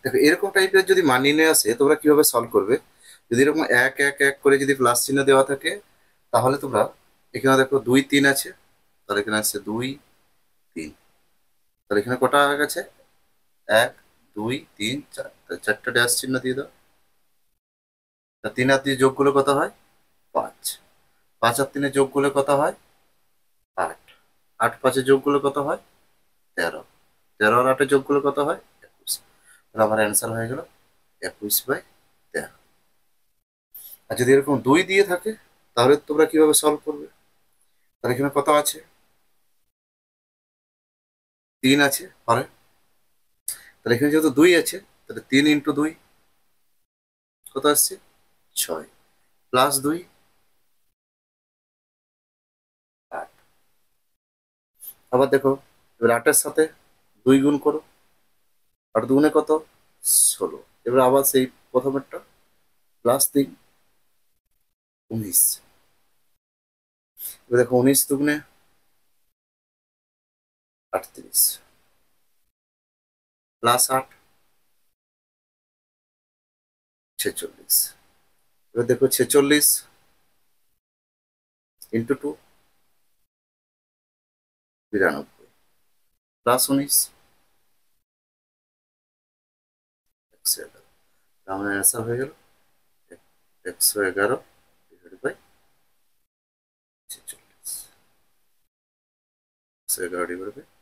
দেখো এরকম টাইপের যদি মান নির্ণয় আসে তোমরা কিভাবে সলভ করবে। যদি এরকম এক এক এক করে যদি প্লাস চিহ্ন দেওয়া থাকে, তাহলে তোমরা এখানে দেখো 2 3 আছে, তাহলে এখানে আছে 2 3, তাহলে এখানে কটা হয়ে গেছে, 1 2 3 4, তাহলে চারটা ড্যাশ চিহ্ন দিয়ে দাও। তা 3 আর 3 যোগ করলে কত হয়, 5। 5 আর 3 যোগ করলে কত হয়, 8। 8 5 যোগ করলে কত হয়, 13। 13 আর 8 যোগ করলে কত হয়, 21। তাহলে আমার অ্যান্সার হয়ে গেল 21/13। আর যদি এরকম 2 দিয়ে থাকে, তাহলে তোমরা কিভাবে সলভ করবে। তাহলে এখানে কত আছে, 3 আছে পরে, তাহলে এখানে যেহেতু 2 আছে, তাহলে 3 × 2 কত আসছে, 6, প্লাস 2 8। আবার দেখো, এবার 8-এর সাথে 2 গুণ করো, 8 দুগুণে কত, 16। এবার আবার সেই প্রথমেরটা, +3 19। এবার দেখো 19 দুগুণে 38, +8 46। এবার দেখো 46 × 2 92, +19 111। আমার অ্যান্সার হয়ে গেল 111/46। 111 /